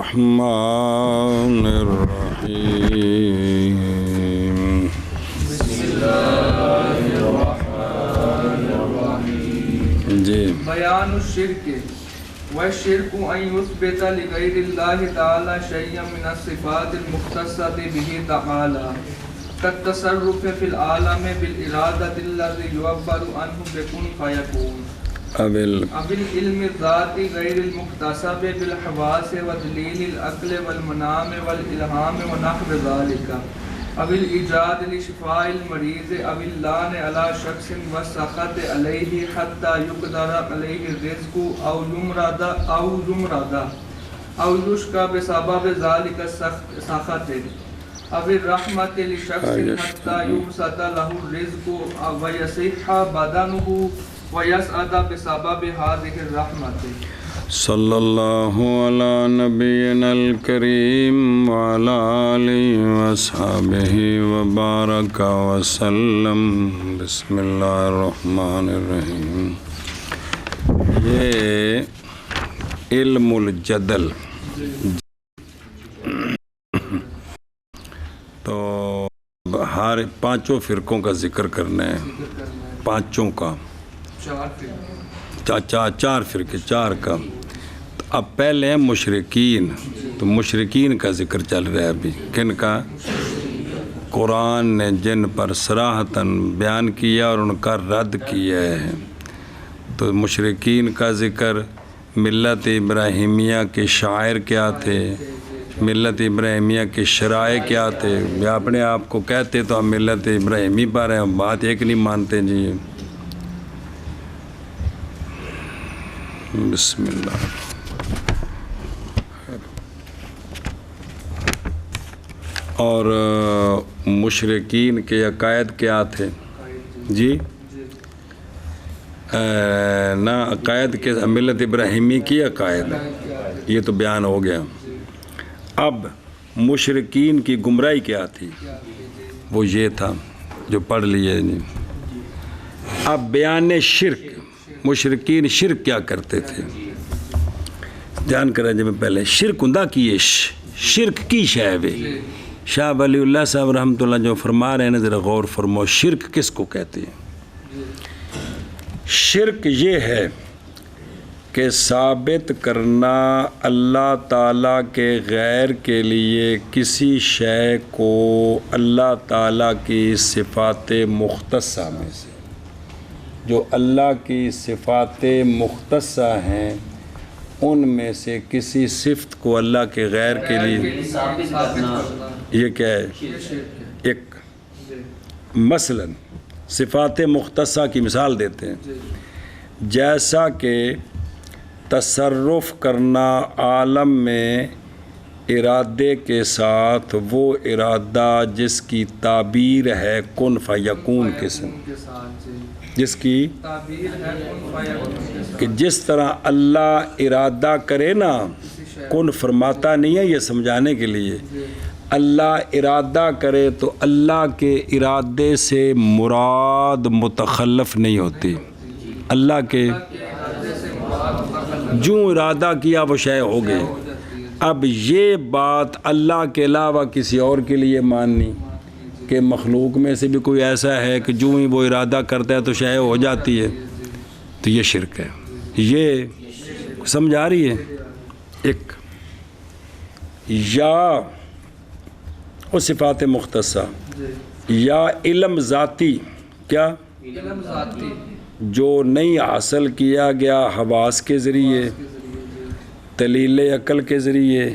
الرحمن الرحیم بسم اللہ الرحمن الرحیم جی بیان الشرک والشرک ان یثبت لغیر اللہ تعالی شیئا من الصفات المختصة به تعالی كالتصرف في العالم بالإرادة الذي يعبر عنه بكن فيكون أو العلم الذاتي غير المكتسب بالحواس ودليل العقل والمنام والإلهام ونحو ذلك أو الإيجاد لشفاء المريض أو اللعن على شخص والسخط عليه حتى يقدر عليه الرزق أو يمرض أو يشقى بسبب ذلك السخط أو الرحمة لشخص حتى يبسط له الرزق ويصح بدنه ويسعد بسبب هذه الرحمة. صلی اللہ علی نبینا الکریم وعلی آلہ واصحابہ وبارک وسلم. بسم اللہ الرحمن الرحیم. یہ علم الجدل تو ہر پانچوں فرقوں کا ذکر کرنا ہے، پانچوں کا، چار فرقے، چار کا. تو اب پہلے ہیں مشرکین. تو مشرکین کا ذکر چل رہا ہے ابھی. کن کا؟ قرآن نے جن پر صراحتاً بیان کیا اور ان کا رد کیا ہے. تو مشرکین کا ذکر، ملت ابراہیمیہ کے شاعر کیا تھے، ملت ابراہیمیہ کے شرائع کیا تھے. اپنے آپ کو کہتے تو ہم ملت ابراہیمی پر ہیں، بات ایک نہیں مانتے جی. بسم اللہ. اور مشرکین کے عقائد کیا تھے جی؟ نہ عقائد کے ملت ابراہیمی کی عقائد، یہ تو بیان ہو گیا. اب مشرکین کی گمراہی کیا تھی؟ وہ یہ تھا جو پڑھ لیے جی. اب بیان شرک. مشرکین شرک کیا کرتے تھے جان کریں جب پہلے. شرک ہندہ کی شرک کی شے وے. شاہ ولی اللہ صاحب رحمۃ اللہ جو فرما رہے ہیں ذرا غور فرماؤ. شرک کس کو کہتے ہیں؟ شرک یہ ہے کہ ثابت کرنا اللہ تعالیٰ کے غیر کے لیے کسی شے کو اللہ تعالیٰ کی صفات مختصہ میں سے، جو اللہ کی صفات مختصہ ہیں ان میں سے کسی صفت کو اللہ کے غیر کے لیے. یہ کیا ہے؟ ایک مثلا صفات مختصہ کی مثال دیتے ہیں، جیسا کہ تصرف کرنا عالم میں ارادے کے ساتھ، وہ ارادہ جس کی تعبیر ہے کن فیکون قسم، جس کی کہ جس طرح اللہ ارادہ کرے نا، کن فرماتا نہیں ہے، یہ سمجھانے کے لیے. اللہ ارادہ کرے تو اللہ کے ارادے سے مراد متخلف نہیں ہوتی. اللہ کے جو ارادہ کیا وہ شے ہو گئی. اب یہ بات اللہ کے علاوہ کسی اور کے لیے ماننی کہ مخلوق میں سے بھی کوئی ایسا ہے کہ جو ہی وہ ارادہ کرتا ہے تو شے ہو جاتی ہے، تو یہ شرک ہے. یہ سمجھ آ رہی ہے؟ ایک یا وہ صفات مختصہ، یا علم ذاتی. کیا؟ علم ذاتی جو نہیں حاصل کیا گیا حواس کے ذریعے، دلیل عقل کے ذریعے،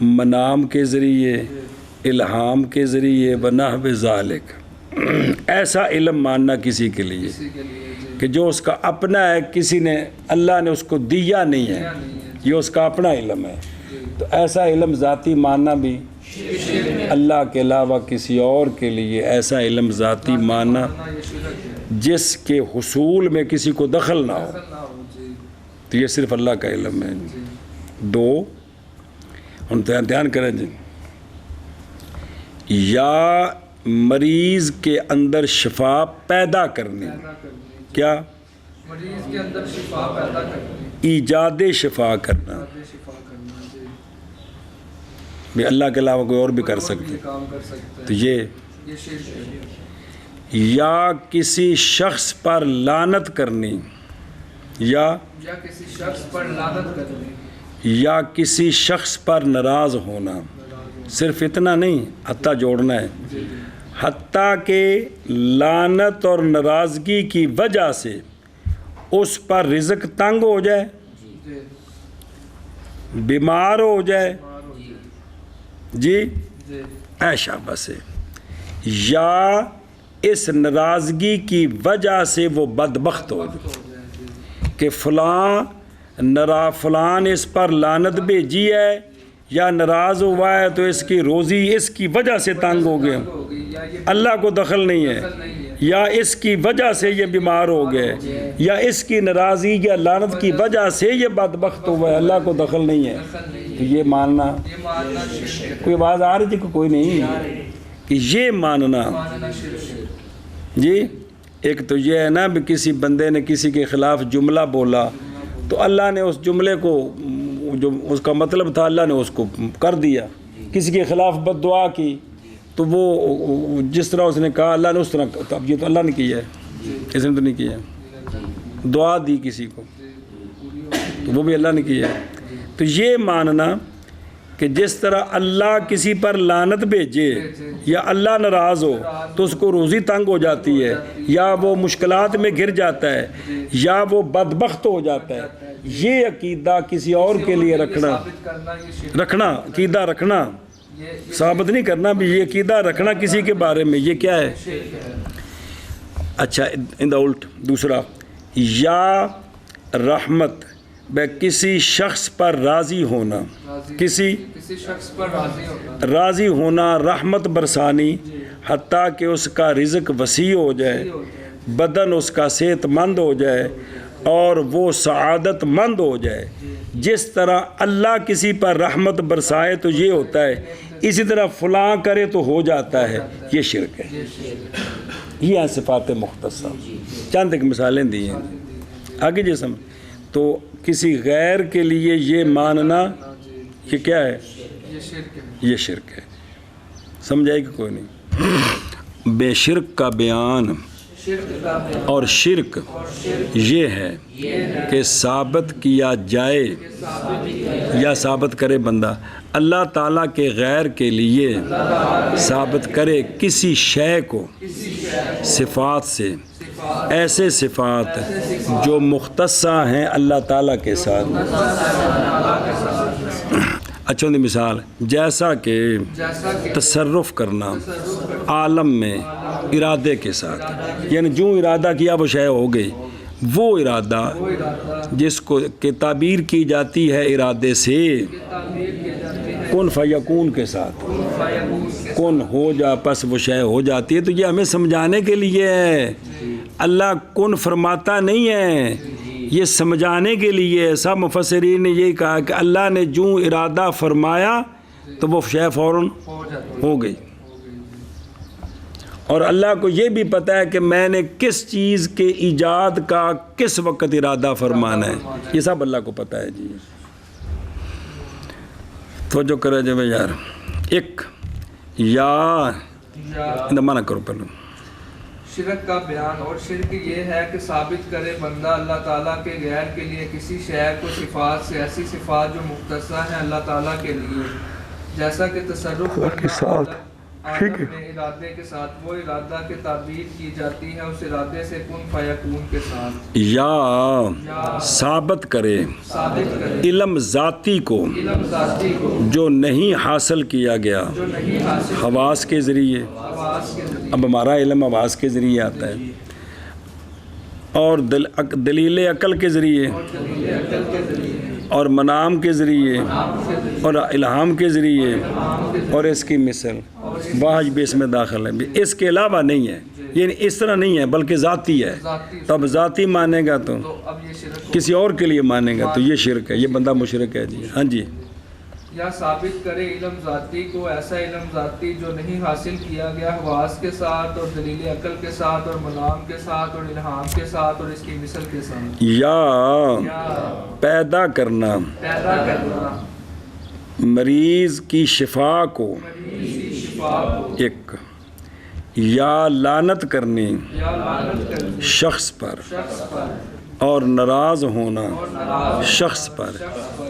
منام کے ذریعے، الہام کے ذریعے، بنحو ذالک. ایسا علم ماننا کسی کے لیے کہ جو اس کا اپنا ہے، کسی نے اللہ نے اس کو دیا نہیں ہے، یہ اس کا اپنا علم ہے. تو ایسا علم ذاتی ماننا بھی اللہ کے علاوہ کسی اور کے لیے ایسا علم ذاتی ماننا جس کے حصول میں کسی کو دخل نہ ہو، تو یہ صرف اللہ کا علم ہے. دو ہم دھیان کریں جی. یا مریض کے اندر شفا پیدا کرنی. کیا؟ مریض کے اندر شفا پیدا کرنی، ایجاد شفا کرنا. بھی اللہ کے علاوہ کوئی اور بھی کر سکتے یہ کام کر سکتے تو ہیں، یہ شرک ہے۔ یا کسی شخص پر لعنت کرنی یا کسی شخص پر لعنت کرنی، یا کسی شخص پر ناراض ہونا، صرف اتنا نہیں حتیٰ جوڑنا ہے، حتیٰ کہ لعنت اور ناراضگی کی وجہ سے اس پر رزق تنگ ہو جائے، جی بیمار ہو جائے، جی جی اے شاباش ہے، یا اس ناراضگی کی وجہ سے وہ بدبخت ہو جائے کہ فلان اس پر لعنت بھیجی ہے یا ناراض ہوا ہے تو اس کی روزی اس کی وجہ سے تنگ ہو گیا، اللہ کو دخل نہیں ہے، یا اس کی وجہ سے یہ بیمار ہو گئے، یا اس کی ناراضگی یا لعنت کی وجہ سے یہ بدبخت ہوا ہے، اللہ کو دخل نہیں ہے، تو یہ ماننا، کوئی آواز آ رہی تھی کہ کوئی نہیں، کہ یہ ماننا جی ایک تو یہ ہے نا بھی کسی بندے نے کسی کے خلاف جملہ بولا تو اللہ نے اس جملے کو جو اس کا مطلب تھا اللہ نے اس کو کر دیا، کسی کے خلاف بد دعا کی تو وہ جس طرح اس نے کہا اللہ نے اس طرح، اب یہ تو اللہ نے کیا ہے، اس نے تو نہیں کیا، دعا دی کسی کو تو وہ بھی اللہ نے کیا ہے۔ تو یہ ماننا کہ جس طرح اللہ کسی پر لعنت بھیجے یا اللہ ناراض ہو تو اس کو روزی تنگ ہو جاتی ہے، یا وہ مشکلات میں گر جاتا ہے، یا وہ بدبخت ہو جاتا ہے، یہ عقیدہ کسی اور کے لیے رکھنا عقیدہ رکھنا ثابت نہیں کرنا بھی یہ عقیدہ رکھنا کسی کے بارے میں، یہ کیا ہے؟ اچھا ان دا الٹ دوسرا، یا رحمت بے کسی شخص پر راضی ہونا، کسی شخص پر راضی ہونا، رحمت برسانی حتیٰ کہ اس کا رزق وسیع ہو جائے، بدن اس کا صحت مند ہو جائے اور وہ سعادت مند ہو جائے۔ جس طرح اللہ کسی پر رحمت برسائے تو یہ ہوتا ہے، اسی طرح فلاں کرے تو ہو جاتا ہے، یہ شرک ہے۔ یہ ہیں صفات مختصہ، چند ایک مثالیں دی ہیں آگے جسم۔ تو کسی غیر کے لیے یہ ماننا یہ کیا ہے؟ یہ شرک ہے۔ سمجھائے کہ کوئی نہیں؟ بے شرک کا بیان اور شرک یہ ہے کہ ثابت کیا جائے یا ثابت کرے بندہ اللہ تعالیٰ کے غیر کے لیے ثابت کرے کسی شے کو صفات سے، ایسے صفات جو مختصہ ہیں اللہ تعالیٰ کے ساتھ۔ اچھا ان مثال جیسا کہ تصرف کرنا عالم میں ارادے کے ساتھ، یعنی جو ارادہ کیا وہ شے ہو گئی، وہ ارادہ جس کو کہ تعبیر کی جاتی ہے ارادے سے کن فیکون کے ساتھ، کن ہو جا پس وہ شے ہو جاتی ہے۔ تو یہ ہمیں سمجھانے کے لیے ہے، اللہ کن فرماتا نہیں ہے، یہ سمجھانے کے لیے۔ سب مفسرین نے یہی کہا کہ اللہ نے جو ارادہ فرمایا تو وہ شے فوراً ہو گئی، اور اللہ کو یہ بھی پتہ ہے کہ میں نے کس چیز کے ایجاد کا کس وقت ارادہ فرمانا ہے، یہ سب اللہ کو پتہ ہے جی۔ توجہ کرے جب یار ایک یا مانا کرو پہلے شرک کا بیان، اور شرک یہ ہے کہ ثابت کرے بندہ اللہ تعالیٰ کے غیر کے لیے کسی شے کو صفات سے، ایسی صفات جو مختصہ ہیں اللہ تعالیٰ کے لیے، جیسا کہ تصرف کرنا عالم میں ارادے کے ساتھ، وہ ارادہ کے تعبیر کی جاتی ہے اس ارادے سے کن فیکون کے ساتھ، یا ثابت کرے علم ذاتی کو جو نہیں حاصل کیا گیا حواس کے ذریعے۔ اب ہمارا علم حواس کے ذریعے آتا ہے، اور دلیل عقل کے ذریعے، اور منام کے ذریعے، اور الہام کے ذریعے، اور اس کی مثل واحج بھی اس میں داخل ہے، اس کے علاوہ نہیں ہے، یعنی اس طرح نہیں ہے بلکہ ذاتی ہے۔ تب ذاتی مانے گا تو کسی اور کے لیے مانے گا تو یہ شرک ہے، یہ بندہ مشرک ہے جی۔ ہاں جی، یا ثابت کرے علم ذاتی کو، ایسا علم ذاتی جو نہیں حاصل کیا گیا حواس کے ساتھ اور دلیل عقل کے ساتھ اور منام کے ساتھ اور الہام کے ساتھ اور اس کی مثل کے ساتھ، یا پیدا کرنا مریض کی شفا کو مریض کی شفا کو ایک یا لعنت کرنی یا لعنت کرنی شخص پر شخص پر اور ناراض ہونا اور ناراض شخص پر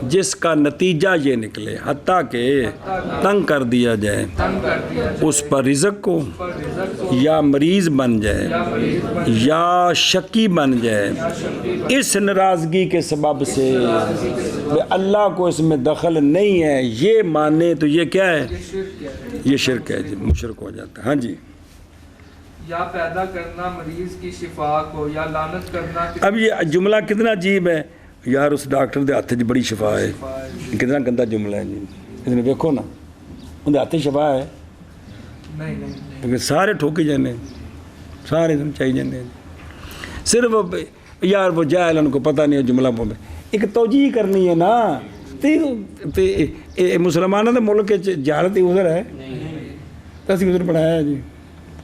جس کا نتیجہ یہ نکلے حتیٰ کہ تنگ کر دیا جائے تنگ کر دیا جائے اس پر رزق کو پر رزق کو یا مریض بن جائے یا مریض بن یا شکی بن جائے اس ناراضگی کے سبب سے کہ اللہ کو اس میں دخل نہیں ہے یہ مانے تو یہ کیا ہے؟ شرک ہے یہ شرک ہے جی، مشرک ہو جاتا ہے۔ ہاں جی، یا پیدا کرنا مریض کی شفا کو یا لعنت کرنا اب یہ جملہ کتنا عجیب ہے یار، اس ڈاکٹر دے ہاتھ 'چ بڑی شفا ہے، کتنا گندا جملہ ہے جی، اس نے دیکھو نا اندر ہاتھ 'چ شفا ہے نہیں نہیں لیکن سارے ٹھوکی جانے، سارے چاہیے جانے، صرف یار وہ جاہل ان کو پتہ نہیں ہے جملہ پہ ایک توجیہ کرنی ہے نا، مسلمانوں کے ملک جہالت ادھر ہے تو اسی ادھر پڑھایا ہے جی،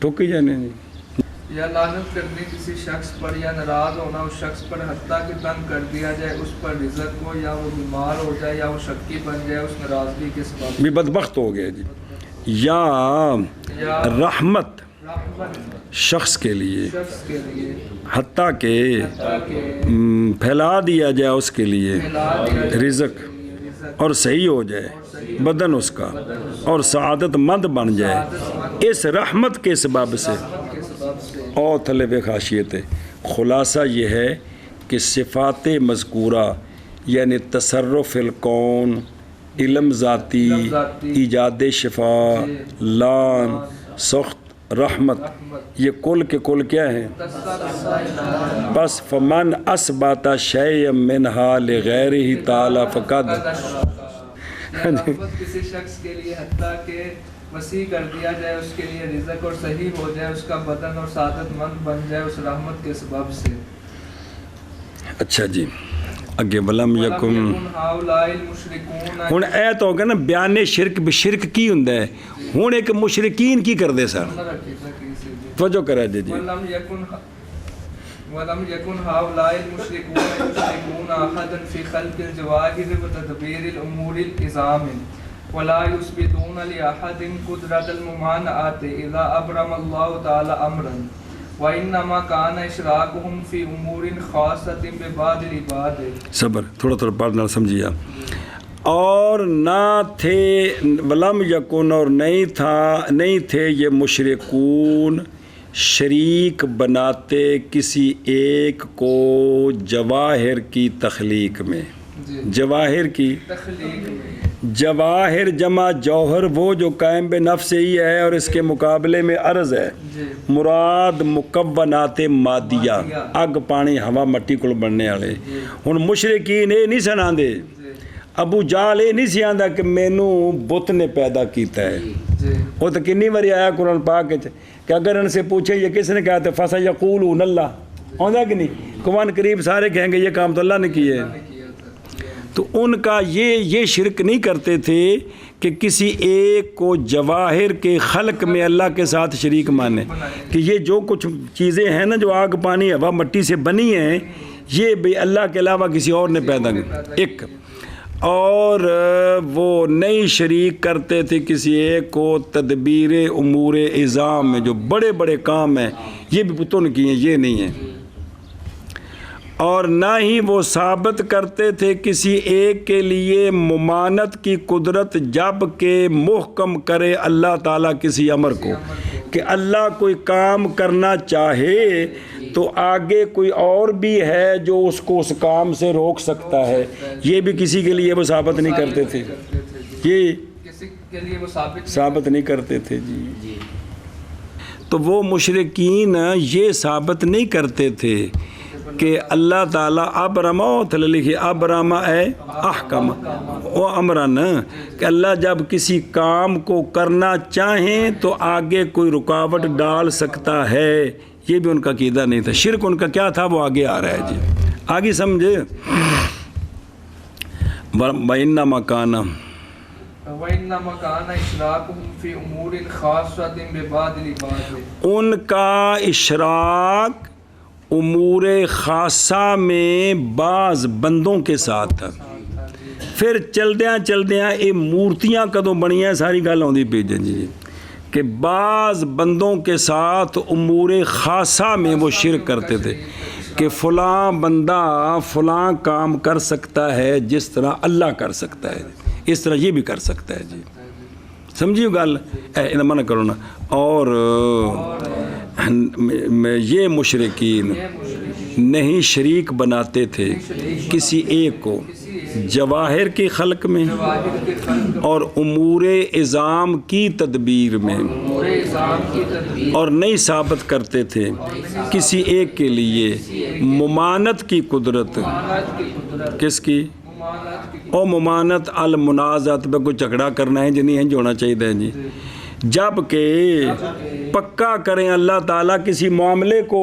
ٹھوکی جانے جی۔ یا لعنت کرنی کسی شخص پر یا ناراض ہونا اس شخص پر حتیٰ کہ تنگ کر دیا جائے اس پر رزق کو یا وہ بیمار ہو جائے یا وہ شکی بن جائے اس ناراضگی کے سبب بھی بدبخت ہو گیا جی۔ یا یا رحمت رحمت شخص کے لیے شخص کے لیے حتیٰ کہ تاکہ پھیلا دیا جائے اس کے لیے ملا دیا جائے رزق اور صحیح ہو جائے بدن اس کا اور سعادت مند بن جائے اس رحمت کے سبب سے کے سبب سے اور تھلے بے خاشیت ہے۔ خلاصہ یہ ہے کہ صفات مذکورہ یعنی تصرف الکون، علم ذاتی، ایجاد شفا، لان، سخت، رحمت، یہ کل کے کل کیا ہیں؟ بس فمن اثبات شیئا منہا لغیرہ تعالی فقد رحمت کسی شخص کے لیے حتیٰ کہ وسیع کر دیا جائے اس کے لیے رزق اور صحیح ہو جائے اس کا بدن اور سعادت مند بن جائے اس رحمت کے سبب سے۔ اچھا جی اگے ولم یکم ہن اے تو ہو گیا نا بیان شرک بشرک کی ہوندا ہے، ہن ایک مشرکین کی کردے سن، توجہ کرا جی جی۔ ولم يكن هؤلاء المشركون يشركون أحدا في خلق الجواهر وتدبير الأمور الإزام ولا يثبتون لأحد قدرة الممانعة إذا أبرم الله تعالى أمرا وإنما كان إشراكهم في أمور خاصة ببعض العباد۔ صبر تھوڑا تھوڑا پڑھنا سمجھیا۔ اور نہ تھے ولم یکن اور نہیں تھے یہ مشرکون شریک بناتے کسی ایک کو جواہر کی تخلیق میں، جواہر کی تخلیق میں، جواہر جمع جوہر وہ جو قائم بے نفس ہی ہے اور اس کے مقابلے میں عرض ہے، مراد مکونات مادیہ اگ پانی ہوا مٹی کو بننے والے۔ ہن مشرکین یہ نہیں سن آندے، ابو جہل یہ نہیں سی آندا کہ مینوں بت نے پیدا کیتا ہے، وہ تو کنی باری آیا قرآن پاک کہ اگر ان سے پوچھے یہ کس نے کہا تو فَسَيَقُولُونَ اللہ آندا کہ نہیں، قرآن قریب سارے کہیں گے یہ کام تو اللہ نے کیے ہے۔ تو ان کا یہ شرک نہیں کرتے تھے کہ کسی ایک کو جواہر کے خلق میں اللہ کے ساتھ شریک مانے، کہ یہ جو کچھ چیزیں ہیں نا جو آگ پانی ہوا مٹی سے بنی ہیں یہ بھی اللہ کے علاوہ کسی اور نے پیدا کی۔ ایک اور وہ نئی شریک کرتے تھے کسی ایک کو تدبیر امور اعظام میں، جو بڑے بڑے کام ہیں یہ بھی بتوں نے کیے ہیں، یہ نہیں ہیں۔ اور نہ ہی وہ ثابت کرتے تھے کسی ایک کے لیے ممانت کی قدرت جب کہ محکم کرے اللہ تعالیٰ کسی امر کو، کہ اللہ کوئی کام کرنا چاہے تو آگے کوئی اور بھی ہے جو اس کو اس کام سے روک سکتا ہے، یہ بھی کسی کے لیے وہ ثابت نہیں کرتے تھے، یہ کسی کے لیے وہ ثابت نہیں کرتے تھے جی۔ تو وہ مشرکین یہ ثابت نہیں کرتے تھے کہ اللہ تعالیٰ ابرما لکھے ابرما اے احکم او امرن، کہ اللہ جب کسی کام کو کرنا چاہیں تو آگے کوئی رکاوٹ ڈال سکتا ہے، یہ بھی ان کا عقیدہ نہیں تھا۔ شرک ان کا کیا تھا وہ آگے آ رہا ہے جی، آگے سمجھے۔ وَإِنَّمَا كَانَ وَإِنَّمَا كَانَ إِشْرَاكُهُمْ فِي أُمُورٍ خَاصَّةٍ بِبَعْضِ الْعِبَادِ، ان کا اشراک امور خاصہ میں بعض بندوں کے ساتھ، پھر چلدیاں یہ مورتیاں کدوں بنیاں ساری گل آتی پی جی کہ بعض بندوں کے ساتھ امور خاصہ میں وہ شرک کرتے تھے کہ فلاں بندہ فلاں کام کر سکتا ہے جس طرح اللہ کر سکتا ہے، اس طرح یہ بھی کر سکتا ہے جی، سمجھیے گل منع کرو نا۔ اور یہ مشرکین نہیں شریک بناتے تھے کسی ایک کو جواہر کی خلق میں اور امور اعظام کی تدبیر میں، اور نہیں ثابت کرتے تھے کسی ایک کے لیے ممانت کی قدرت، کس کی؟ او ممانت المنازعت پہ کوئی جھگڑا کرنا ہے جنہیں ہنج ہونا چاہیے جی، جب کہ پکا کریں اللہ تعالیٰ کسی معاملے کو،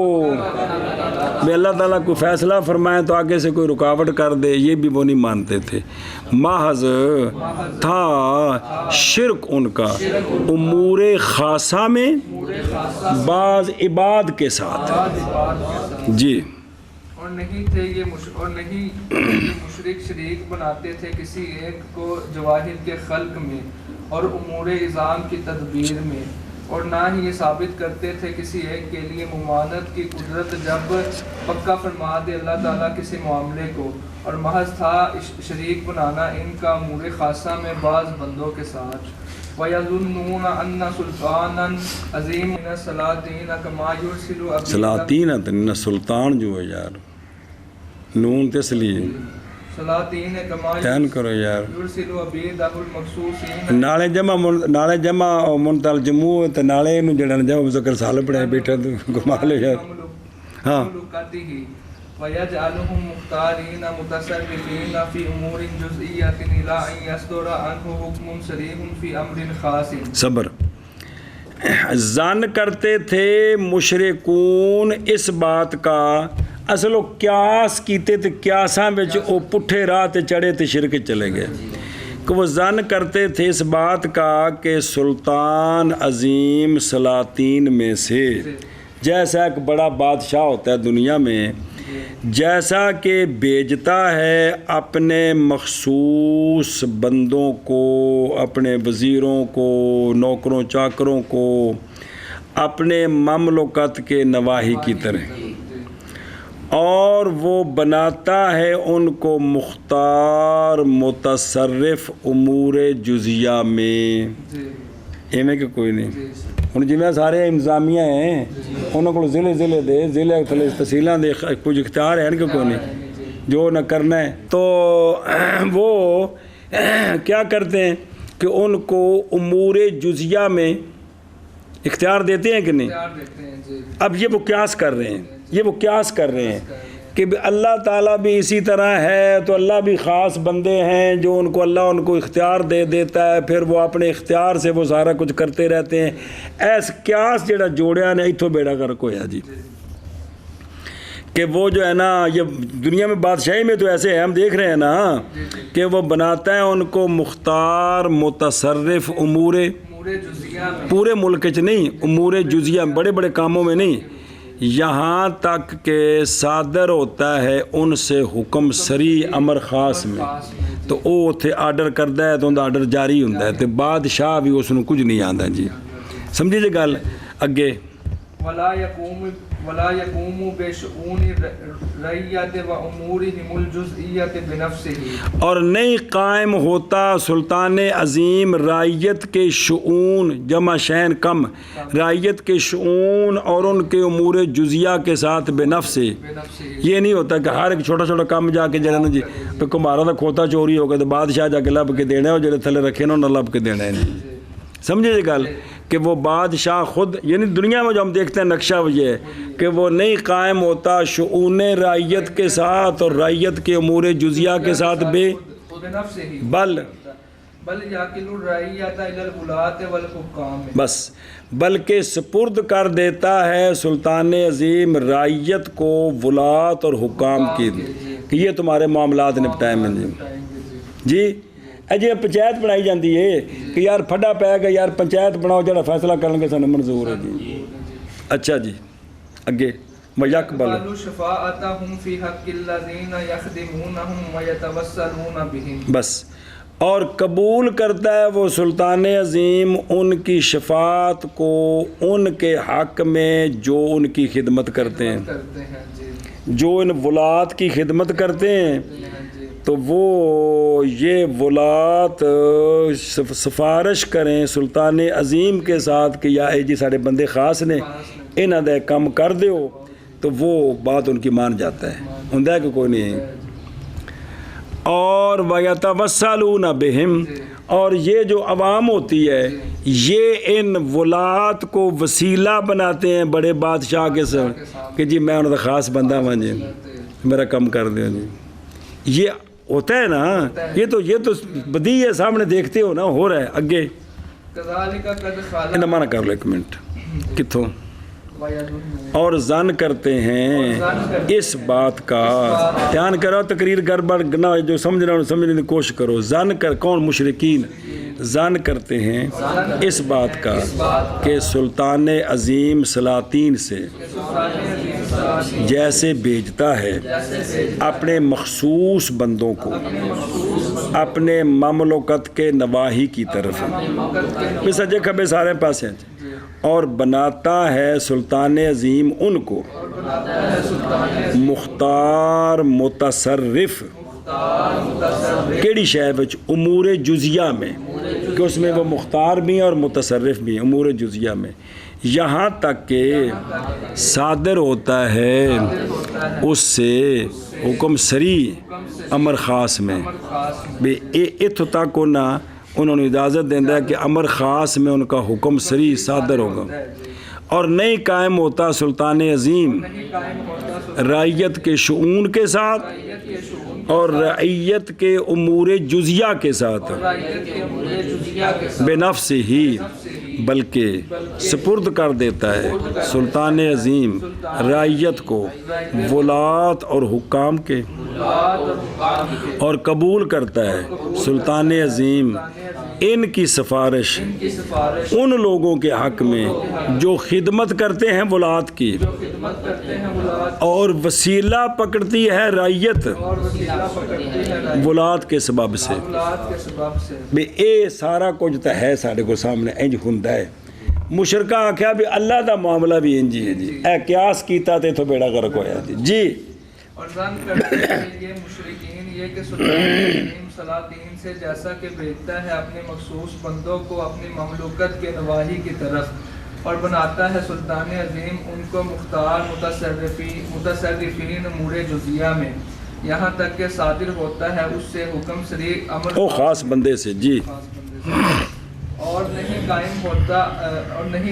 میں اللہ تعالیٰ کو فیصلہ فرمائیں تو آگے سے کوئی رکاوٹ کر دے، یہ بھی وہ نہیں مانتے تھے۔ محض تھا شرک ان کا امور خاصہ میں بعض عباد کے ساتھ جی، اور نہیں تھے یہ مشرک شریک بناتے تھے کسی ایک کو جواہر کے خلق میں اور امور اعظام کی تدبیر میں، اور نہ ہی یہ ثابت کرتے تھے کسی ایک کے لیے ممانت کی قدرت جب پکا فرما دے اللہ تعالیٰ کسی معاملے کو، اور محض تھا شریک بنانا ان کا امور خاصہ میں بعض بندوں کے ساتھ۔ وَيَظُنُّونَ أَنَّ سُلْطَانًا عَظِيمًا مِنَ السَّلَاطِينَ كَمَا يُرْسِلُ أَبِيدَهُ سلاطین سلطان جو ہے یار، نون تسلیہ سلاطین کما تین کرو یار، یرسلُ عبیدہ المخصوصین نالے جمع منتل جموں تے نالے انہوں جڑا جمع مذکر سال پڑھائے بیٹھا تو گھما لے یار، ہاں وَيَجْعَلُهُمْ مُخْتَارِينَ مُتَصَرِّفِينَ فِي أُمُورٍ جُزْئِيَّةٍ إِلَىٰ أَن يَصْدُرَ عَنْهُ حُكْمٌ صَرِيحٌ فِي أَمْرٍ خَاصٍ۔ صبر، ظن کرتے تھے مشرکون اس بات کا، اصل وہ قیاس کیتے تھے، قیاساں وچ او پٹھے راہ تے چڑھے تے شرک چلے گئے، کہ وہ ظن کرتے تھے اس بات کا کہ سلطان عظیم سلاطین میں سے، جیسا ایک بڑا بادشاہ ہوتا ہے دنیا میں، جیسا کہ بھیجتا ہے اپنے مخصوص بندوں کو، اپنے وزیروں کو، نوکروں چاکروں کو، اپنے مملکت کے نواحی کی طرح، اور وہ بناتا ہے ان کو مختار متصرف امور جزیہ میں، ایویں کہ کوئی نہیں ہوں جی سارے انتظامیہ ہیں انہوں کو ضلع دے ضلع تحصیلاں دے کچھ اختیار ہیں کہ کوئی نہیں جو نہ کرنا ہے، تو وہ کیا کرتے ہیں کہ ان کو امور جزیہ میں اختیار دیتے ہیں کہ نہیں؟ اب یہ وہ قیاس کر رہے ہیں کہ اللہ تعالیٰ بھی اسی طرح ہے، تو اللہ بھی خاص بندے ہیں جو ان کو اللہ ان کو اختیار دے دیتا ہے، پھر وہ اپنے اختیار سے وہ سارا کچھ کرتے رہتے ہیں۔ ایس قیاس جڑا جوڑیا نے اتھوں بیڑا غرق ہویا جی، کہ وہ جو ہے نا یہ دنیا میں بادشاہی میں تو ایسے ہے، ہم دیکھ رہے ہیں نا کہ وہ بناتا ہے ان کو مختار متصرف امور پورے ملک چ نہیں، امور جزیہ بڑے بڑے کاموں میں نہیں، یہاں تک کہ صادر ہوتا ہے ان سے حکم سری امر خاص میں، تو وہ اتنے آرڈر کرتا ہے تو ان آرڈر جاری ہوتا ہے، تو بادشاہ بھی اس کو کچھ نہیں آتا جی، سمجھے جی گل اگے۔ ولا يقوم بشؤون رعیت و امورهم الجزئیت بنفسه، اور نہیں قائم ہوتا سلطان عظیم رعیت کے شؤون جمع شین کم، رعیت کے شؤون اور ان کے امور جزیہ کے ساتھ بنفس، یہ نہیں ہوتا کہ ہر ایک چھوٹا چھوٹا کام جا کے جڑا نا جی پہ کمارا دا کھوتا چوری ہو گیا تو بادشاہ جا کے لب کے دینا ہے، اور جڑے تھلے رکھے نا انہیں لب کے دینا ہے نہیں، سمجھے جی گل کہ وہ بادشاہ خود، یعنی دنیا میں جو ہم دیکھتے ہیں نقشہ وہ یہ ہے کہ وہ نہیں قائم ہوتا شؤون رعیت کے ساتھ اور رعیت کے امور جزیہ کے ساتھ بس بلکہ سپرد کر دیتا ہے سلطان عظیم رعیت کو ولات اور حکام کی، کہ یہ تمہارے معاملات نپٹائے میں جی جی پنچایت بنائی جاتی ہے کہ یار پھڈا پے گا یار پنچایت بناؤ جڑا فیصلہ کرن گے سانوں منظور ہے جی، اچھا جی اگے وَيَقْبَلُ شفاعتهم في حق الذين يخدمونهم ويتوسلون بهم، بس، اور قبول کرتا ہے وہ سلطان عظیم ان کی شفاعت کو ان کے حق میں جو ان کی خدمت کرتے ہیں، کرتے ہیں جی جو ان ولاد کی خدمت کرتے ہیں، جی تو وہ یہ ولاد سفارش کریں سلطان عظیم کے ساتھ کہ یا اے جی سارے بندے خاص نے انہاں دے کم کر دیو، تو وہ بات ان کی مان جاتا ہے، ہوندا ہے کہ کوئی نہیں۔ اور وَيَتَوَسَّلُونَ بِهِمْ، اور یہ جو عوام ہوتی ہے یہ ان ولاد کو وسیلہ بناتے ہیں بڑے بادشاہ کے ساتھ کہ جی میں انہوں دا خاص بندہ ہوں جی میرا کم کر دو جی، یہ ہوتا ہے نا، یہ تو بدی ہے، سامنے دیکھتے ہو نا، ہو رہا ہے آگے۔ كذلك قد خلق انہیں مانا کر لو ایک منٹ، کتوں اور زن کرتے ہیں اس بات کا، دھیان کرو تقریر گڑبڑ نہ ہو، جو سمجھنے کی کوشش کرو۔ زن کر کون؟ مشرکین زن کرتے ہیں اس بات کا کہ سلطان عظیم سلاطین سے جیسے بھیجتا ہے اپنے مخصوص بندوں کو اپنے مملکت کے نواحی کی طرف، سجے کھبے سارے پاس ہیں، اور بناتا ہے سلطان عظیم ان کو مختار متصرف کیڑی شے وچ؟ امور جزیہ میں، کہ اس میں وہ مختار بھی ہیں اور متصرف بھی ہیں امور جزیہ میں، یہاں تک کہ صادر ہوتا ہے اس سے حکم سری امر خاص میں، اتھو تک انہوں نے اجازت دینا ہے کہ امر خاص میں ان کا حکم سری صادر ہوگا، اور نہیں قائم ہوتا سلطان عظیم رعیت کے شؤون کے ساتھ اور رعیت کے امور جزیہ کے ساتھ بنفس ہی، بلکہ سپرد کر دیتا ہے سلطان عظیم رعیت کو ولات اور حکام کے، اور قبول کرتا ہے سلطان عظیم ان کی سفارش ان لوگوں کے حق میں جو خدمت کرتے ہیں ولاد کی، اور وسیلہ پکڑتی ہے رعیت ولاد کے سبب سے۔ بھی اے سارا کچھ تو ہے سارے کو سامنے انج ہوندا ہے، مشرکہ آکھیا بھی اللہ دا معاملہ بھی انجی ہے جی، اے قیاس کیتا تے تو بیڑا غرق ہویا جی۔ اور ظن کرتے ہیں یہ مشرکین یہ کہ سلطان عظیم سلاطین سے جیسا کہ بھیجتا ہے اپنے مخصوص بندوں کو اپنی مملکت کے نواحی کی طرف، اور بناتا ہے سلطان عظیم ان کو مختار متصرفین امور جزیہ میں، یہاں تک کہ صادر ہوتا ہے اس سے حکم سری امر او خاص بندے سے جی، اور نہیں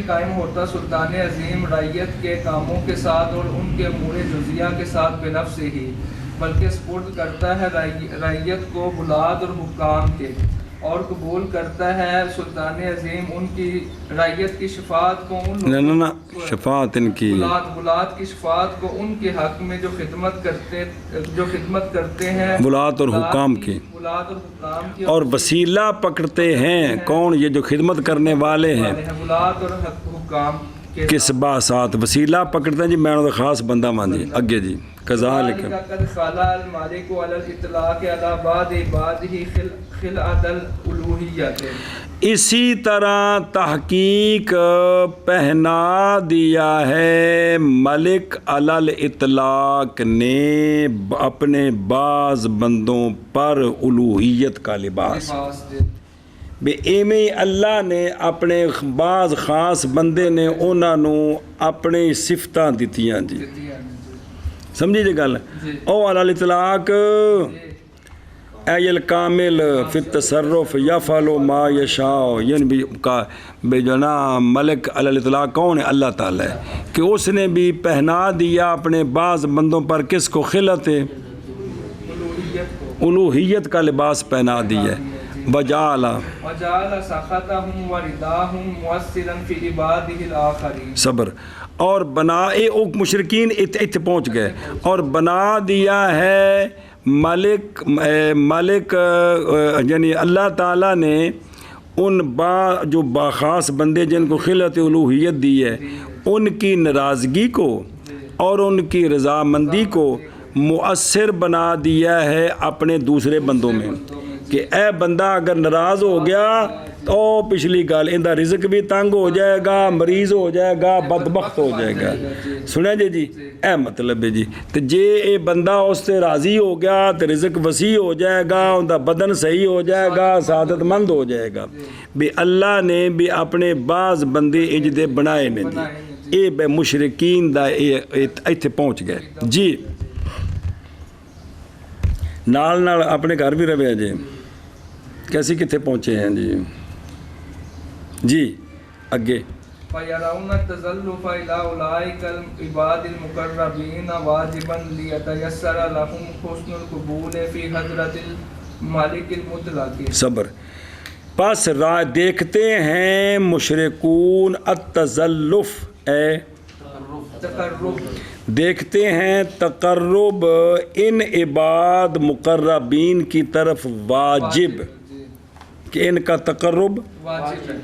قائم ہوتا سلطان عظیم رعیت کے کاموں کے ساتھ اور ان کے امور جزیہ کے ساتھ بنفس ہی، بلکہ سپرد کرتا ہے رعیت کو ولاد اور حکام کے، اور قبول کرتا ہے سلطان عظیم ان کی رعیت کی شفاعت کو شفاعت ان کی ولاد کی شفاعت کو ان کے حق میں جو خدمت کرتے ہیں ولاد اور حکام کی، اور وسیلہ پکڑتے ہیں کون؟ یہ جو خدمت کرنے والے ہیں ولاد اور حکام کس باسات وسیلہ پکڑتے ہیں جی، میں انہوں خاص بندہ مانی اگے جی۔ کذالک قد خلا المالک علی الاطلاق علی بعض عبادہ خلعۃ الالوہیت، اسی طرح تحقیق پہنا دیا ہے ملک علی الاطلاق نے اپنے بعض بندوں پر الوہیت کا لباس، بے ایمیں اللہ نے اپنے بعض خاص بندے نے انہوں نے اپنے صفتاں دیتیاں جی، سمجھی جی گل، او علی الاطلاق ایل کامل فی التصرف یفعل ما یشاء، یعنی بھی جو نا ملک علی الاطلاق کون ہے؟ اللہ تعالیٰ ہے، کہ اس نے بھی پہنا دیا اپنے بعض بندوں پر کس کو؟ خلعت الوہیت کا لباس پہنا دیا، وجعل سخطهم ورداهم مؤثرا في عباده الاخرین، صبر، اور بنا مشرکین ات پہنچ گئے، اور بنا دیا ہے ملک یعنی اللہ تعالیٰ نے ان جو باخاص بندے جن کو خلعت الوہیت دی ہے ان کی ناراضگی کو اور ان کی رضامندی کو مؤثر بنا دیا ہے اپنے دوسرے بندوں میں کہ اے بندہ اگر ناراض ہو گیا تو پچھلی گل ان دا رزق بھی تنگ ہو جائے گا, مریض ہو جائے گا, بدبخت ہو جائے گا. سنیا جی اے مطلب ہے جی تو جے اے بندہ اس سے راضی ہو گیا تو رزق وسیع ہو جائے گا, ان دا بدن صحیح ہو جائے گا, سعادت مند ہو جائے گا. بھی اللہ نے بھی اپنے بعض بندے انج دے بنائے نے جی, اے بے مشرکین دا ایتھے پہنچ گئے جی. نال نال اپنے گھر بھی رہے جی, کیسی کتنے پہنچے ہیں جی. جی اگے فَيَرَوْنَ التَّزَلُّفَ إِلَىٰ أُولَٰئِكَ الْعِبَادِ الْمُقَرَّبِينَ وَاجِبًا لِيَتَيَسَّرَ لَهُمْ حُسْنُ الْقُبُولِ فِي حَضْرَةِ الْمَالِكِ الْمُطْلَقِ. صبر. پس دیکھتے ہیں مشرکون التزلف اے تقرب, دیکھتے ہیں تقرب ان عباد مقربین کی طرف واجب کہ ان کا تقرب واجب ہے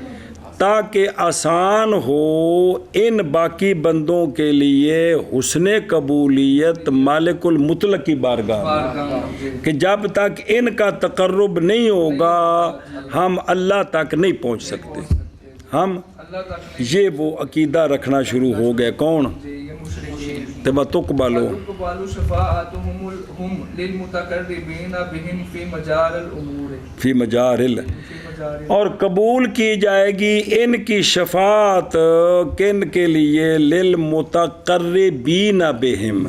تاکہ آسان ہو ان باقی بندوں کے لیے حسن قبولیت مالک المطلق کی بارگاہ میں, کہ جب تک ان کا تقرب نہیں ہوگا ہم اللہ تک نہیں پہنچ سکتے. ہم یہ وہ عقیدہ رکھنا شروع ہو گئے کون تبا تقبلو فی مجارل, اور قبول کی جائے گی ان کی شفاعت کن کے لیے للمتقربین بہم,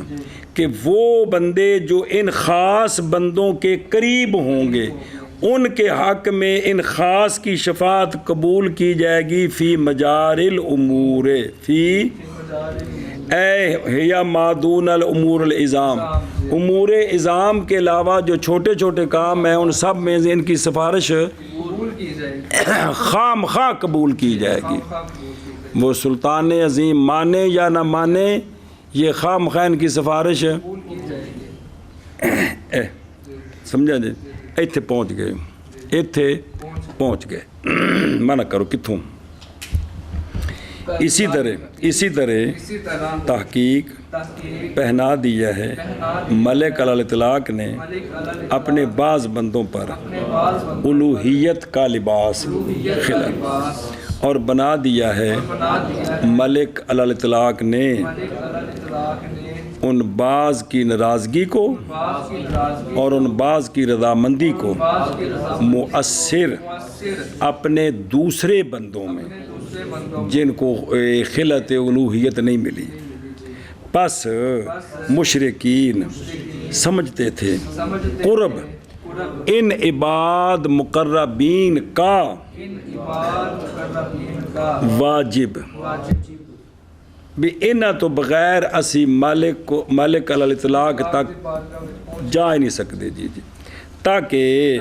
کہ وہ بندے جو ان خاص بندوں کے قریب ہوں گے ان کے حق میں ان خاص کی شفاعت قبول کی جائے گی. فی مجارل امور, فی یا مادون الامور العظام, امور عظام کے علاوہ جو چھوٹے چھوٹے کام ہیں ان سب میں ان کی سفارش خام خواہ قبول کی جائے گی. وہ سلطان عظیم مانے یا نہ مانے یہ خام خواہ ان کی سفارش سمجھا جی. ایتھے پہنچ گئے, ایتھے پہنچ گئے, منع کرو کتھوں. اسی طرح تحقیق پہنا دیا ہے ملک الاطلاق نے اپنے بعض بندوں پر الوہیت کا لباس کھلا, اور بنا دیا ہے ملک الاطلاق نے ان بعض کی ناراضگی کو اور ان بعض کی رضامندی کو مؤثر اپنے دوسرے بندوں میں جن کو خلت الوہیت نہیں ملی. پس مشرکین سمجھتے تھے قرب ان عباد مقربین کا واجب, بھی انہاں تو بغیر اسی مالک الاطلاق تک جا ہی نہیں سکتے جی جی, تاکہ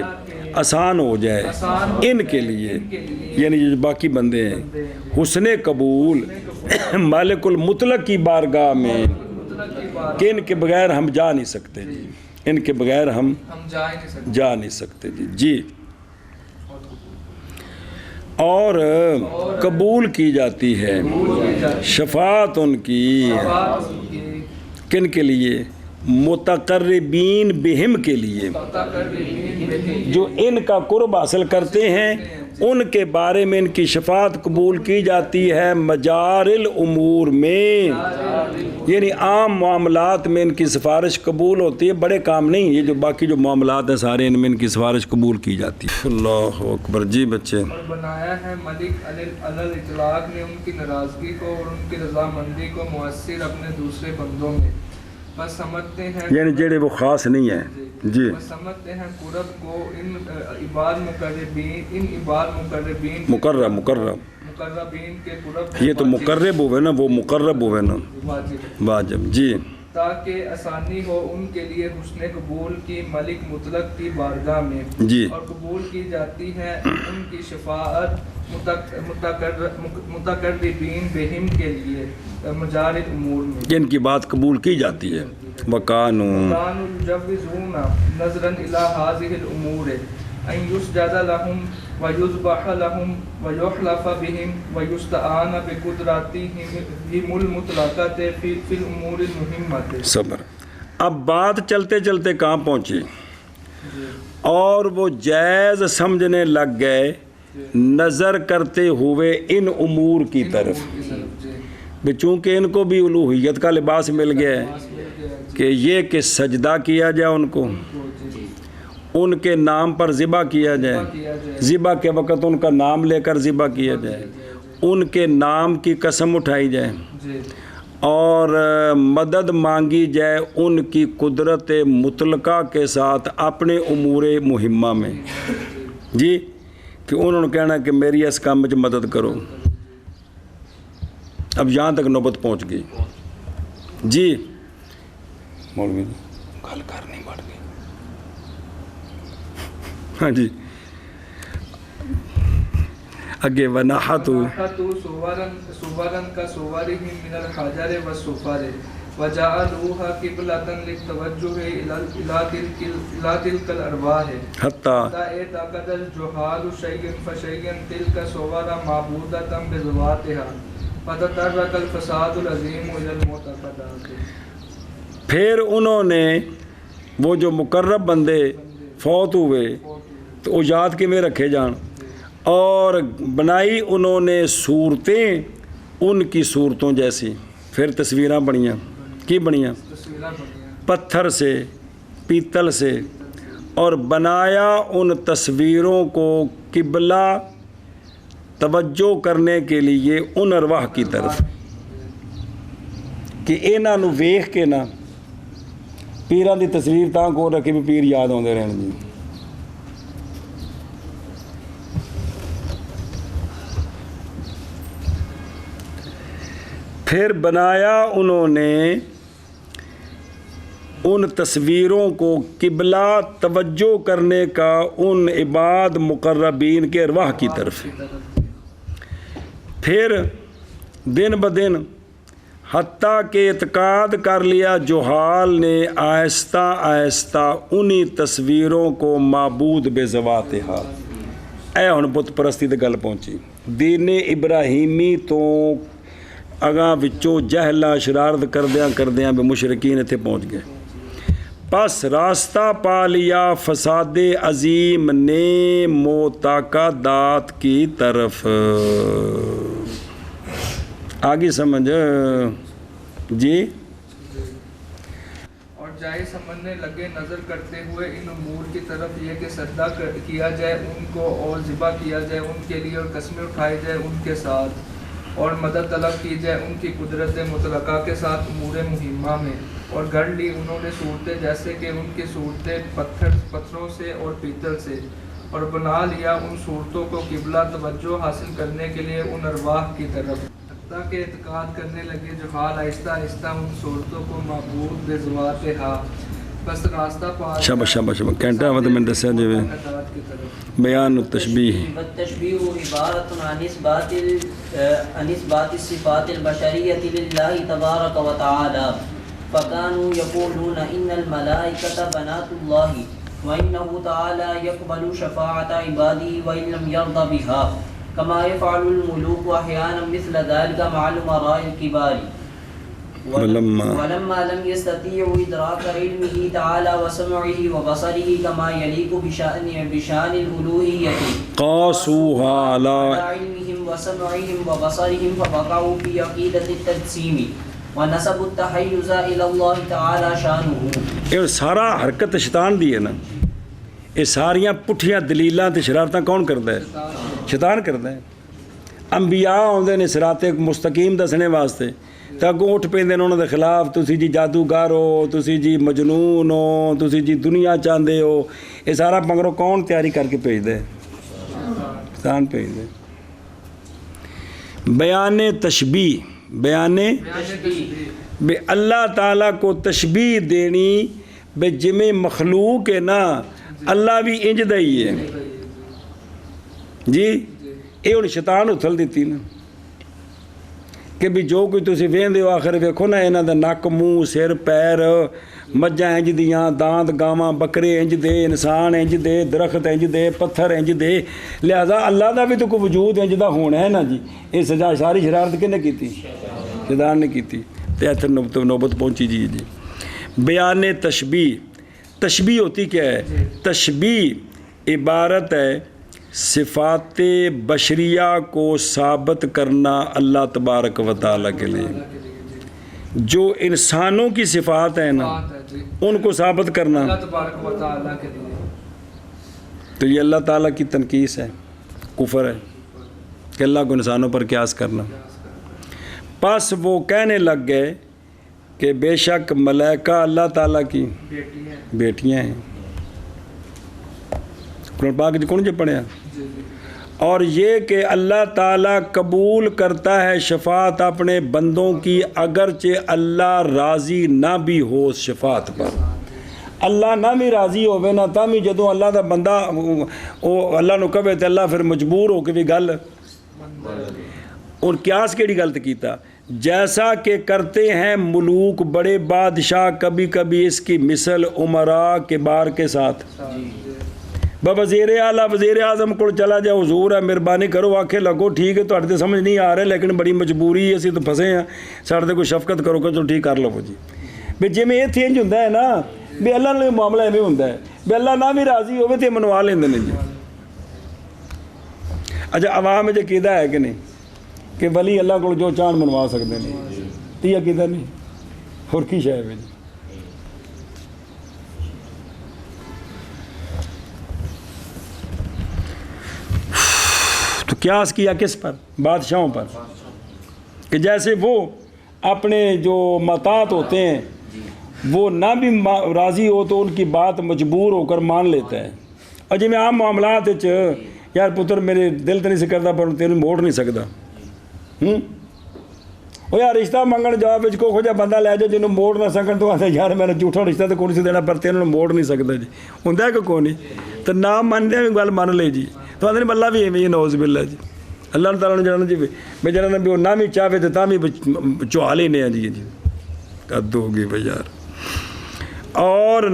آسان ہو جائے ان کے لیے, یعنی جو باقی بندے ہیں حسن قبول مالک المطلق کی بارگاہ میں, کہ ان کے بغیر ہم جا نہیں سکتے جی, ان کے بغیر ہم جا نہیں سکتے جی جی. اور قبول کی جاتی ہے شفاعت ان کی کن کے لیے متقربین بہم کے لیے, جو ان کا قرب حاصل کرتے ہیں ان کے بارے میں ان کی شفاعت قبول کی جاتی ہے مجار الامور میں, یعنی عام معاملات میں ان کی سفارش قبول ہوتی ہے, بڑے کام نہیں, یہ جو باقی جو معاملات ہیں سارے ان میں ان کی سفارش قبول کی جاتی ہے. اللہ اکبر جی بچے. اور بنایا ہے ملک الاطلاق نے ان کی ناراضگی کو اور ان کی رضامندی کو مؤثر اپنے دوسرے بندوں میں, بس سمجھتے ہیں یعنی جڑے وہ خاص نہیں ہیں جی, بس سمجھتے ہیں قرب کو ان عباد مقربین کے قرب, یہ تو مقرب ہوئے نا, وہ مقرب ہوئے نا واجب جی, تاکہ آسانی ہو ان کے لیے حسن قبول کی ملک مطلق کی بارگاہ میں جی, اور قبول کی جاتی ہے ان کی شفاعت متقربین بہم کے لیے مجار الامور میں, جن کی بات قبول کی جاتی ہے. وَكَانُوا يُجَوِّزُونَ نَظْرًا إِلَىٰ هَٰذِهِ الْأُمُورِ, ان یسجد لهم ویذبح لهم ویحلف بهم ویستعان بقدرتهم المطلقۃ فی الامور المهمۃ. صبر. اب بات چلتے چلتے کہاں پہنچی؟ اور وہ جائز سمجھنے لگ گئے نظر کرتے ہوئے ان امور کی طرف، چونکہ ان کو بھی الوہیت کا لباس مل گیا ہے کہ یہ کہ سجدہ کیا جائے ان کو، ان کے نام پر ذبح کیا جائے، ذبح کے وقت ان کا نام لے کر ذبح کیا جائے، ان کے نام کی قسم اٹھائی جائے اور مدد مانگی جائے ان کی قدرت مطلقہ کے ساتھ اپنے امور مہمہ میں. جی کہ انہوں نے کہنا کہ میری اس کام میں مدد کرو. اب یہاں تک نوبت پہنچ گئی. جی مولوی گل کرنی پڑ گئی. ہاں جی اگے ونحتو صورن کا صورہم من الحجر والصفر وجعلوها قبلة للتوجه الى تلك الارواح حتی اعتقد الجهال شيئا فشيئا تلك صور معبودة بذواتها فتطرق الفساد العظیم الى المعتقدات. پھر انہوں نے وہ جو مقرب بندے فوت ہوئے تو وہ یاد کے میں رکھے جان، اور بنائی انہوں نے صورتیں ان کی صورتوں جیسی. پھر تصویراں بنیاں. کی بنیاں؟ پتھر سے، پیتل سے، اور بنایا ان تصویروں کو قبلہ توجہ کرنے کے لیے ان ارواح کی طرف کہ انہاں نو ویکھ کے نہ پیراں دی تصویر تاں کو رکھے بھی پیر یاد ہوندے رہن. جی پھر بنایا انہوں نے ان تصویروں کو قبلہ توجہ کرنے کا ان عباد مقربین کے ارواح کی طرف. پھر دن بدن حتیٰ کہ اعتقاد کر لیا جہال نے آہستہ آہستہ انہی تصویروں کو معبود بے ذواتہا. اے ہن بت پرستی تے گل پہنچی. دین ابراہیمی تو اگاں وچوں جہلا شرارت کردیاں بے مشرکین اتنے پہنچ گئے. پس راستہ پا لیا فساد عظیم نے معتقدات کی طرف. آگے سمجھ. جی اور جائے سمجھنے لگے نظر کرتے ہوئے ان امور کی طرف یہ کہ سجدہ کیا جائے ان کو اور ذبح کیا جائے ان کے لیے اور قسمیں اٹھائی جائے ان کے ساتھ اور مدد طلب کی جائے ان کی قدرت مطلقہ کے ساتھ امور مہمہ میں. اور گھڑ لی انہوں نے صورتیں جیسے کہ ان کی صورتیں پتھروں سے اور پیتل سے، اور بنا لیا ان صورتوں کو قبلہ توجہ حاصل کرنے کے لیے ان ارواح کی طرف. حتیٰ کہ اعتقاد کرنے لگے جو حال آہستہ آہستہ ان صورتوں کو معبود بے ذواتہا. بس راستہ پا شاباش کینٹا مطلب میں دسیا جو بیان التشبیہ والتشبیہ عبارت عن اثبات الصفات البشریۃ للہ تبارک و تعالی. فكانوا يقولون إن الملائكة بنات الله وإنه تعالى يقبل شفاعة عباده وإن لم يرضى بها كما يفعل الملوك أحيانا مثل ذلك مع الأمراء الكبار. ولما لم يستطيعوا إدراك علمه تعالى وسمعه وبصره كما يليق بشأن الألوهية قاسوها على علمهم وسمعهم وبصرهم فبقعوا في عقيدة التجسيم ونسب التحیز الی اللہ تعالی شانہ. یہ سارا حرکت شیطان دی ہے نا. یہ ساریاں پٹھیاں دلیلاں تے شرارتاں کون کردا ہے؟ شیطان کردا ہے. انبیاء آندے نے صراط مستقیم دسنے واسطے تے اگوں اٹھ پیندے نے انہاں دے خلاف. تسی جی جادوگر ہو، تسی جی مجنون ہو، تسی جی دنیا چاہندے ہو. یہ سارا مگروں کون تیاری کر کے بھیجدا ہے؟ شیطان بھیجدا ہے. بیان تشبیہ، بیان بے اللہ تعالیٰ کو تشبیہ دینی بے جمع مخلوق ہے نا اللہ بھی انج دئی ہے. جی یہ ان شیطان اتھل دیتی نا. کہ بھی جو کوئی تسی ویندے ہو آخر ویکھو نا انہاں دا نک منہ سر پیر مجھاں انج دیاں دانت گاواں بکرے انج دے انسان انج دے درخت انج دے پتھر انج دے لہذا اللہ دا بھی تو کوئی وجود انج دا ہونا ہے نا جی یہ سجا ساری شرارت کنے کیتی شیطان نے کیتی تے ایتھے نوبت پہنچی جی بیان تشبیہ تشبیہ ہوتی کیا ہے تشبیہ عبارت ہے صفات بشریہ کو ثابت کرنا اللہ تبارک و تعالیٰ کے لیے جو انسانوں کی صفات ہیں نا ان کو ثابت کرنا اللہ تبارک و تعالیٰ کے لیے تو یہ اللہ تعالیٰ کی تنقیص ہے کفر ہے کہ اللہ کو انسانوں پر قیاس کرنا پس وہ کہنے لگ گئے کہ بے شک ملائکہ اللہ تعالیٰ کی بیٹیاں ہیں قرآن پاک جی کون جی پڑھیا اور یہ کہ اللہ تعالیٰ قبول کرتا ہے شفاعت اپنے بندوں کی اگرچہ اللہ راضی نہ بھی ہو اس شفاعت پر اللہ نہ بھی راضی ہوئے نہ تامی جدوں اللہ دا بندہ اللہ نو کہے تے اللہ پھر مجبور ہو کے بھی گل اور قیاس کیڑی غلط کیتا جیسا کہ کرتے ہیں ملوک بڑے بادشاہ کبھی کبھی اس کی مثل عمراء کبار کے ساتھ وزیر اعلیٰ وزیر اعظم کو چلا جائے حضور ہے مہربانی کرو آکھے لگو ٹھیک ہے تو سمجھ نہیں آ رہے لیکن بڑی مجبوری ہے اسی تو پھنسے ہیں ساڑھے تے کوئی شفقت کرو کہ تو ٹھیک کر لو جی بھی جی میں یہ تھینج ہوں ہے نا بھی اللہ نے معاملہ میں ہوں ہے بھی اللہ نہ بھی راضی ہوئے تو منوا لیندے نہیں جی اچھا عوام میں جو عقیدہ ہے کہ نہیں کہ ولی اللہ کو جو چاند منوا سکتے ہیں تو یہ عقیدہ نہیں اور کی شے ہے جی تو قیاس کیا کس پر بادشاہوں پر کہ جیسے وہ اپنے جو مطاعت ہوتے ہیں وہ نہ بھی راضی ہو تو ان کی بات مجبور ہو کر مان لیتا ہے اور جی میں عام معاملات یار پتر میرے دل تو نہیں سکتا پر تیرے موڑ نہیں سکتا وہ یار رشتہ منگن جواب کو خو جا بندہ لے جاؤ جنہوں موڑ نہ سکن تو آتا یار میں نے جھوٹا رشتہ تو کون سی دینا پر تیرے موڑ نہیں سکتا جی ہوں کہ کون نہیں تو نہ مانتے بھی گل مان لے جی تو آدھے اللہ بھی ہے نعوذ باللہ جی اللہ تعالیٰ نے جانا جی بے جانا بھی وہ نہ بھی چاہے تو تاں بھی چوہا لینے ہیں جی جی قد ہوگی بھائی یار اور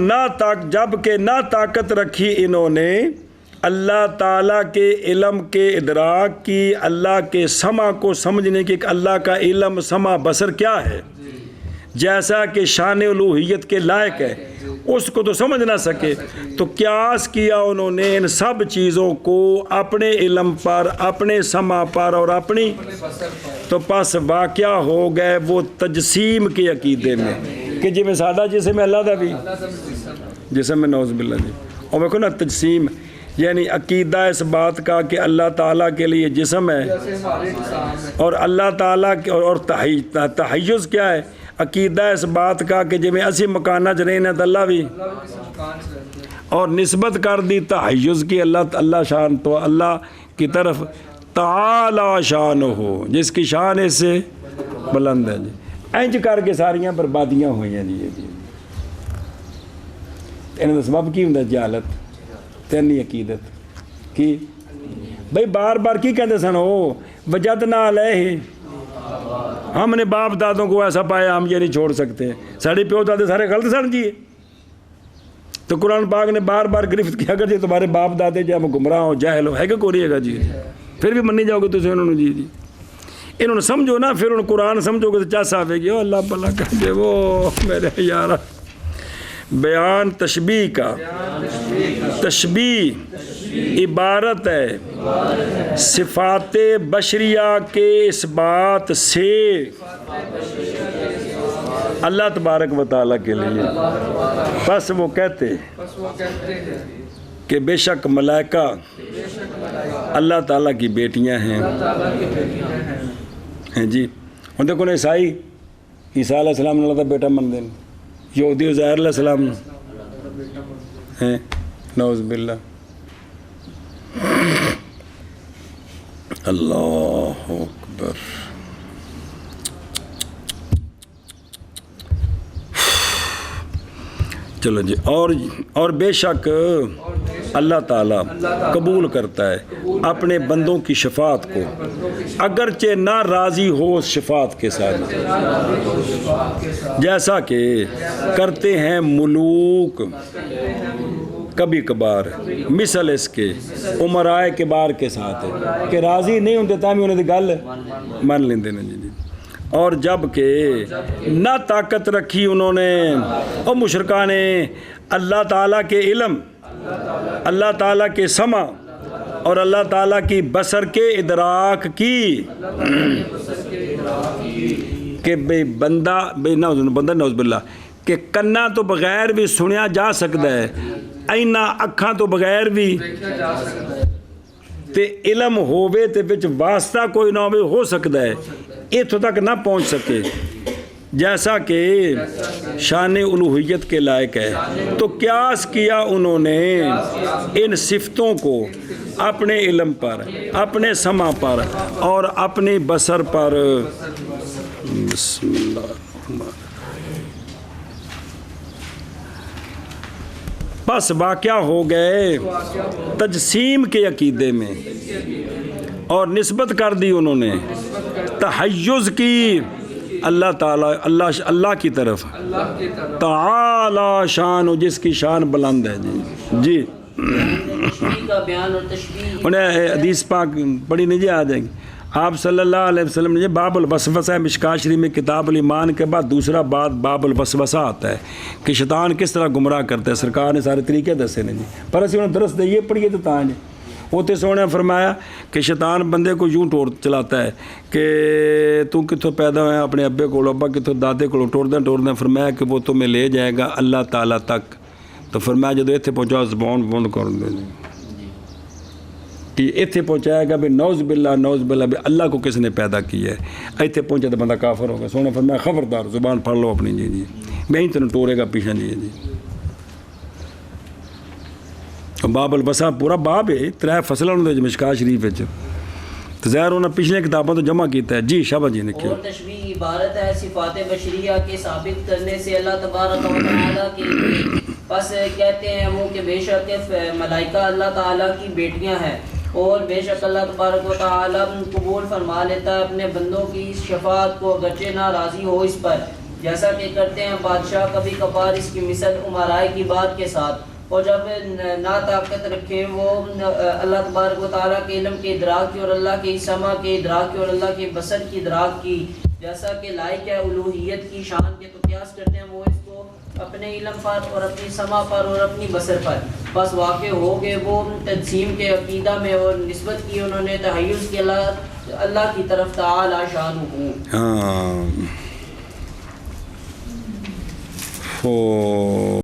جب کہ نہ طاقت رکھی انہوں نے اللہ تعالیٰ کے علم کے ادراک کی اللہ کے سمع کو سمجھنے کی کہ اللہ کا علم سمع بصر کیا ہے جیسا کہ شان الوہیت کے لائق ہے اس کو تو سمجھ نہ سکے تو قیاس کیا انہوں نے ان سب چیزوں کو اپنے علم پر اپنے سمع پر اور اپنی تو پس واقعہ ہو گئے وہ تجسیم کے عقیدے میں کہ جی میں سادہ جسم اللہ دا بھی جسم میں نعوذ باللہ جی اور میں کہوں نا تجسیم یعنی عقیدہ اس بات کا کہ اللہ تعالیٰ کے لیے جسم ہے اور اللہ تعالیٰ اور تحیز کیا ہے عقیدہ اس بات کا کہ جی میں اسی مکانہ جنہیں تو اللہ بھی اور نسبت کر دی تحیز کی اللہ شان تو اللہ کی طرف تعالی شان ہو جس کی شان اس سے بلند ہے جی اینج کر کے ساریاں بربادیاں ہوئی ہیں جی انہوں نے سبب کی ہوں جہالت تینی عقیدت کی بھئی بار بار کی کہتے سن ہو وجدنا علیہ ہم نے باپ دادوں کو ایسا پایا ہم یہ نہیں چھوڑ سکتے ساڑھے پیو دادے سارے غلط سن جی تو قرآن پاک نے بار بار گرفت کیا کر جی تمہارے باپ دادے جائے گمراہ ہو جاہل ہو ہے کہ کو رہے گا جی پھر بھی منی جاؤ گے تو انہوں نے جی انہوں نے سمجھو نا پھر انہوں قرآن سمجھو گے تو چاہ صاحب ہے گی اللہ بلا کر دے وہ میرے یارہ بیان تشبیہ کا تشبیہ عبارت ہے صفات بشریہ کے اس بات سے اللہ تبارک و تعالیٰ کے لیے بس وہ کہتے کہ بے شک ملائکہ اللہ تعالیٰ کی بیٹیاں ہیں جی ہوں دیکھو نا عیسائی عیسیٰ علیہ السلام نے اللہ بیٹا من دیں یہودی عزیر علیہ السلام ہیں نعوذ باللہ اللہ اکبر چلو جی اور بے شک اللہ تعالیٰ قبول کرتا ہے اپنے بندوں کی شفاعت کو، اگرچہ نہ راضی ہو اس شفاعت کے ساتھ، جیسا کہ کرتے ہیں ملوک کبھی کبھار، مثل اس کے عمرائے کبار کے ساتھ ہے کہ راضی نہیں ہوتے تاہم انہیں دی گل مان لیندے نے جی۔ اور جب کہ نہ طاقت رکھی انہوں نے اور مشرکان نے اللہ تعالیٰ کے علم، اللہ تعالیٰ کے سمع اور اللہ تعالیٰ کی بصر کے ادراک کی کہ بے بندہ نعوذ باللہ کہ کنا تو بغیر بھی سنیا جا سکتا ہے، اینا اکھاں تو بغیر بھی تے علم ہووے تے وچ واسطہ کوئی نہ ہووے ہو سکتا ہے، اتھوں تک نہ پہنچ سکے جیسا کہ شان الوہیت کے لائق ہے۔ تو قیاس کیا انہوں نے ان صفتوں کو اپنے علم پر، اپنے سمع پر اور اپنی بصر پر۔ بسم اللہ الرحمن الرحیم۔ بس واقعہ ہو گئے تجسیم کے عقیدے میں اور نسبت کر دی انہوں نے تحیز کی اللہ تعالیٰ اللہ کی طرف، تعالی شان، جس کی شان بلند ہے جی۔ انہیں حدیث پاک پڑھی نہیں جی، آ جائیں گے۔ آپ صلی اللہ علیہ وسلم نے باب الوسوسہ مشکات شریف میں کتاب الایمان کے بعد دوسرا باب الوسوسہ آتا ہے کہ شیطان کس طرح گمراہ کرتا ہے۔ سرکار نے سارے طریقے دسے نے جی، پر اسی انہیں درست دئیے پڑھیے تو تاں جی۔ وہ تے سونے فرمایا کہ شیطان بندے کو یوں ٹور چلاتا ہے کہ تو کتوں پیدا ہویا اپنے ابے کو، ابا کتوں دادے کو، ٹوردیں فرمایا کہ وہ تمہیں لے جائے گا اللہ تعالیٰ تک۔ تو فرمایا جدو اتنے پہنچا زبان بند کر دے کہ اتنے پہنچائے گا بھی نعوذ باللہ بھی اللہ کو کس نے پیدا کیا ہے، اتنے پہنچا تو بندہ کافر ہوگا۔ سونے فرمایا خبردار زبان پڑھ لو اپنی جی، میں ہی تینوں ٹورے گا پیچھے جی۔ باب الوسا پورا باب ہے، 3 فصل انہوں نے مشکات شریف ہے تو ظاہر انہوں نے پچھلے کتابوں تو جمع کیتا ہے جی۔ شابہ جی نے کیا اور تشبیہ عبارت ہے صفات بشریہ کے ثابت کرنے سے اللہ تبارک و تعالیٰ کے لیے، بس کہتے ہیں وہ کہ بے شک ملائکہ اللہ تعالیٰ کی بیٹیاں ہیں اور بے شک اللہ تبارک و تعالیٰ قبول فرما لیتا ہے اپنے بندوں کی شفاعت کو اگرچہ نہ راضی ہو اس پر، جیسا کہ کرتے ہیں بادشاہ کبھی کبھار اس کی مثل امرائے کی بات کے ساتھ۔ اور جب نہ طاقت رکھیں وہ اللہ تبارک و تعالیٰ کے علم کے ادراک کی اور اللہ کے سمع کے ادراک کی اور اللہ کے بصر کی ادراک کی، جیسا کہ لائق ہے الوہیت کی شان کے، تو قیاس کرتے ہیں وہ اس کو اپنے علم پر اور اپنی سمع پر اور اپنی بصر پر۔ بس واقع ہو گئے وہ تجسیم کے عقیدہ میں اور نسبت کی انہوں نے تحیز کی اللہ کی طرف تعالی شانہ۔